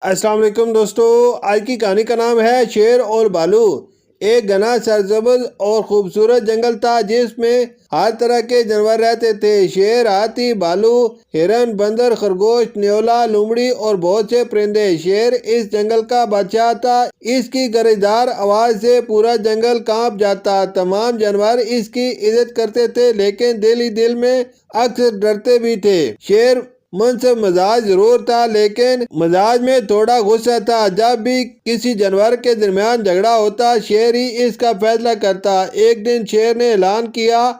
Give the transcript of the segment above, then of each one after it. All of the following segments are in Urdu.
السلام علیکم دوستو، آج کی کہانی کا نام ہے شیر اور بھالو۔ ایک گھنا سرسبز اور خوبصورت جنگل تھا جس میں ہر طرح کے جانور رہتے تھے۔ شیر، ہاتھی، بھالو، ہرن، بندر، خرگوش، نیولا، لومڑی اور بہت سے پرندے۔ شیر اس جنگل کا بادشاہ تھا۔ اس کی گرجدار آواز سے پورا جنگل کانپ جاتا۔ تمام جانور اس کی عزت کرتے تھے لیکن دل ہی دل میں اکثر ڈرتے بھی تھے۔ شیر منصف مزاج ضرور تھا لیکن مزاج میں تھوڑا غصہ تھا۔ جب بھی کسی جانور کے درمیان جھگڑا ہوتا، شیر ہی اس کا فیصلہ کرتا۔ ایک دن شیر نے اعلان کیا،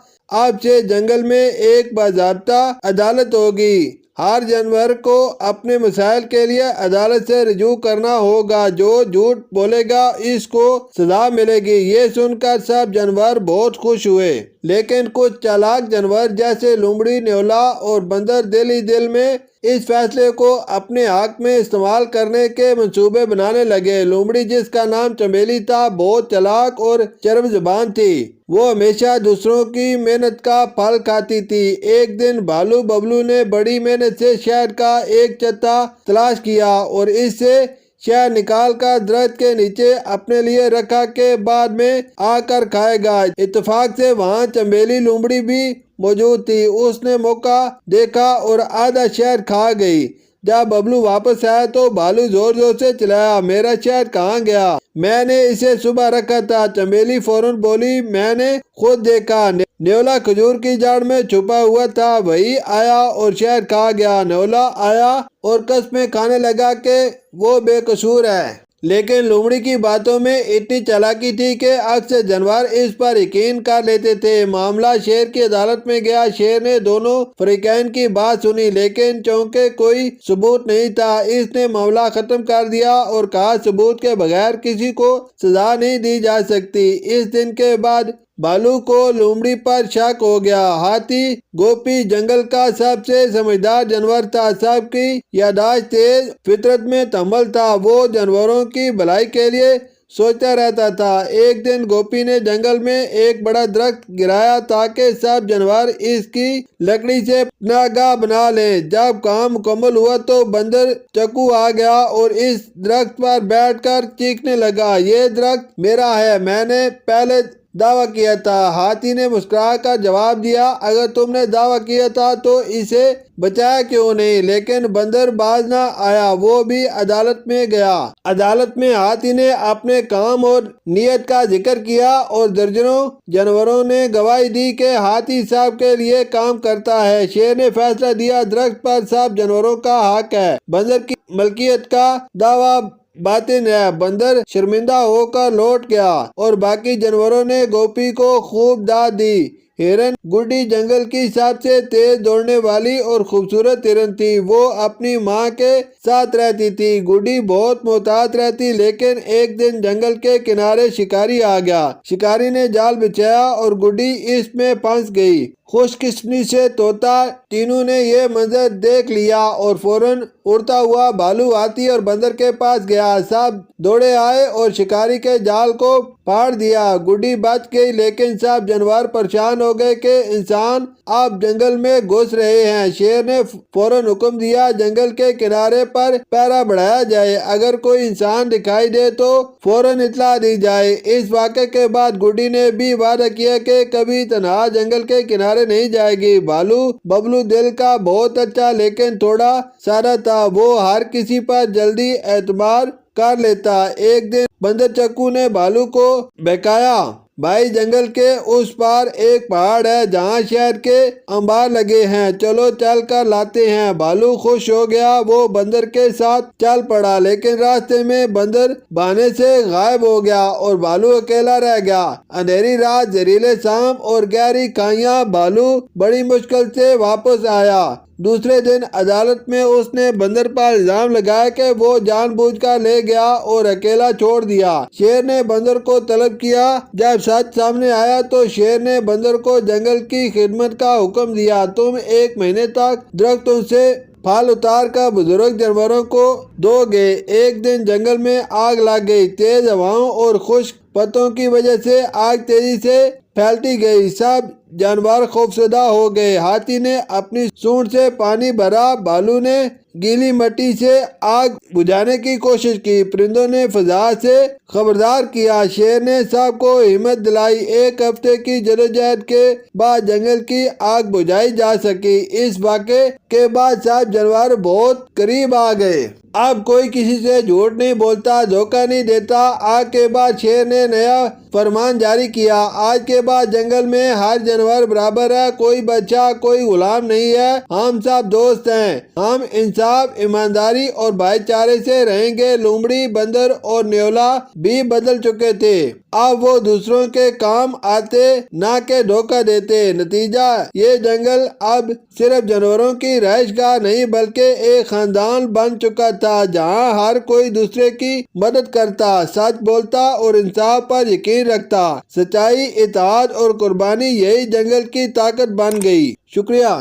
اب سے جنگل میں ایک باضابطہ عدالت ہوگی۔ ہر جانور کو اپنے مسائل کے لیے عدالت سے رجوع کرنا ہوگا۔ جو جھوٹ بولے گا اس کو سزا ملے گی۔ یہ سن کر سب جانور بہت خوش ہوئے لیکن کچھ چالاک جانور جیسے لومڑی، نیولا اور بندر دل ہی دل میں اس فیصلے کو اپنے حق میں استعمال کرنے کے منصوبے بنانے لگے۔ لومڑی، جس کا نام چمیلی تھا، بہت چالاک اور چرب زبان تھی۔ وہ ہمیشہ دوسروں کی محنت کا پھل کھاتی تھی۔ ایک دن بھالو ببلو نے بڑی محنت سے شہد کا ایک چتا تلاش کیا اور اس سے شہد نکال کر درخت کے نیچے اپنے لیے رکھا کہ بعد میں آ کر کھائے گا۔ اتفاق سے وہاں چمیلی لومڑی بھی موجود تھی۔ اس نے موقع دیکھا اور آدھا شہد کھا گئی۔ جب ببلو واپس آیا تو بھالو زور زور سے چلایا، میرا شہد کہاں گیا؟ میں نے اسے صبح رکھا تھا۔ چمیلی فوراً بولی، میں نے خود دیکھا۔ نیولا کھجور کی جڑ میں چھپا ہوا تھا، وہی آیا اور شہد کھا گیا۔ نیولا آیا اور قسمیں کھانے لگا کہ وہ بے قصور ہے۔ لیکن لومڑی کی باتوں میں اتنی چالاکی تھی کہ اکثر جانور اس پر یقین کر لیتے تھے۔ معاملہ شیر کی عدالت میں گیا۔ شیر نے دونوں فریقین کی بات سنی لیکن چونکہ کوئی ثبوت نہیں تھا، اس نے معاملہ ختم کر دیا اور کہا، ثبوت کے بغیر کسی کو سزا نہیں دی جا سکتی۔ اس دن کے بعد بھالو کو لومڑی پر شک ہو گیا۔ ہاتھی گوپی جنگل کا سب سے سمجھدار جانور تھا۔ سب کی یادداشت تیز، فطرت میں تحمل تھا۔ وہ جانوروں کی بھلائی کے لیے سوچتا رہتا تھا۔ ایک دن گوپی نے جنگل میں ایک بڑا درخت گرایا تاکہ سب جانور اس کی لکڑی سے پناہ گاہ بنا لیں۔ جب کام مکمل ہوا تو بندر چکو آ گیا اور اس درخت پر بیٹھ کر چیخنے لگا، یہ درخت میرا ہے، میں نے پہلے دعویٰ کیا تھا۔ ہاتھی نے مسکرا کر جواب دیا، اگر تم نے دعویٰ کیا تھا تو اسے بچایا کیوں نہیں؟ لیکن بندر باز نہ آیا، وہ بھی عدالت میں گیا۔ عدالت میں ہاتھی نے اپنے کام اور نیت کا ذکر کیا اور درجنوں جانوروں نے گواہی دی کہ ہاتھی سب کے لیے کام کرتا ہے۔ شیر نے فیصلہ دیا، درخت پر سب جانوروں کا حق ہے، بندر کی ملکیت کا دعویٰ باطل ہے۔ بندر شرمندہ ہو کر لوٹ گیا اور باقی جانوروں نے گوپی کو خوب داد دی۔ ہرن گڈی جنگل کی سب سے تیز دوڑنے والی اور خوبصورت ہرن تھی۔ وہ اپنی ماں کے ساتھ رہتی تھی۔ گڈی بہت محتاط رہتی لیکن ایک دن جنگل کے کنارے شکاری آ گیا۔ شکاری نے جال بچھایا اور گڈی اس میں پھنس گئی۔ خوش قسمتی سے طوطا ٹینو نے یہ منظر دیکھ لیا اور فوراً اڑتا ہوا بھالو، ہاتھی اور بندر کے پاس گیا۔ سب دوڑے آئے اور شکاری کے جال کو پھاڑ دیا۔ گڈی بچ گئی لیکن سب جانور پریشان ہو گئے کہ انسان اب جنگل میں گھس رہے ہیں۔ شیر نے فوراً حکم دیا، جنگل کے کنارے پر پہرا بڑھایا جائے، اگر کوئی انسان دکھائی دے تو فوراً اطلاع دی جائے۔ اس واقعے کے بعد گڈی نے بھی وعدہ کیا کہ کبھی تنہا جنگل کے کنارے نہیں جائے گی۔ بھالو ببلو دل کا بہت اچھا لیکن تھوڑا سادہ تھا۔ وہ ہر کسی پر جلدی اعتبار کر لیتا۔ ایک دن بندر چکو نے بھالو کو بہکایا، بھائی جنگل کے اس پار ایک پہاڑ ہے جہاں شہد کے انبار لگے ہیں، چلو چل کر لاتے ہیں۔ بھالو خوش ہو گیا۔ وہ بندر کے ساتھ چل پڑا لیکن راستے میں بندر بہانے سے غائب ہو گیا اور بھالو اکیلا رہ گیا۔ اندھیری رات، زہریلے سانپ اور گہری کھائیاں، بھالو بڑی مشکل سے واپس آیا۔ دوسرے دن عدالت میں اس نے بندر پر الزام لگایا کہ وہ جان بوجھ کر لے گیا اور اکیلا چھوڑ دیا۔ شیر نے بندر کو طلب کیا۔ جب سچ سامنے آیا تو شیر نے بندر کو جنگل کی خدمت کا حکم دیا، تم 1 مہینے تک درختوں سے پھل اتار کر بزرگ جانوروں کو دو گے۔ ایک دن جنگل میں آگ لگ گئی۔ تیز ہواؤں اور خشک پتوں کی وجہ سے آگ تیزی سے پھیلتی گئی، سب جانور خوفزدہ ہو گئے۔ ہاتھی نے اپنی سونڈ سے پانی بھرا، بھالو نے گیلی مٹی سے آگ بجھانے کی کوشش کی، پرندوں نے فضا سے خبردار کیا، شیر نے سب کو ہمت دلائی۔ 1 ہفتے کی جدوجہد کے بعد جنگل کی آگ بجھائی جا سکی۔ اس واقعے کے بعد سب جانور بہت قریب آ گئے۔ اب کوئی کسی سے جھوٹ نہیں بولتا، دھوکہ نہیں دیتا۔ آگ کے بعد شیر نے نیا فرمان جاری کیا، آج کے بعد جنگل میں ہر جانور برابر ہے، کوئی بادشاہ کوئی غلام نہیں ہے، ہم سب دوست ہیں، ہم انصاف، ایمانداری اور بھائی چارے سے رہیں گے۔ لومڑی، بندر اور نیولا بھی بدل چکے تھے، اب وہ دوسروں کے کام آتے نہ کہ دھوکہ دیتے۔ نتیجہ یہ جنگل اب صرف جانوروں کی رہائش گاہ نہیں بلکہ ایک خاندان بن چکا تھا، جہاں ہر کوئی دوسرے کی مدد کرتا، سچ بولتا اور انصاف پر یقین رکھتا۔ سچائی، اتحاد اور قربانی، یہی جنگل کی طاقت بن گئی۔ شکریہ۔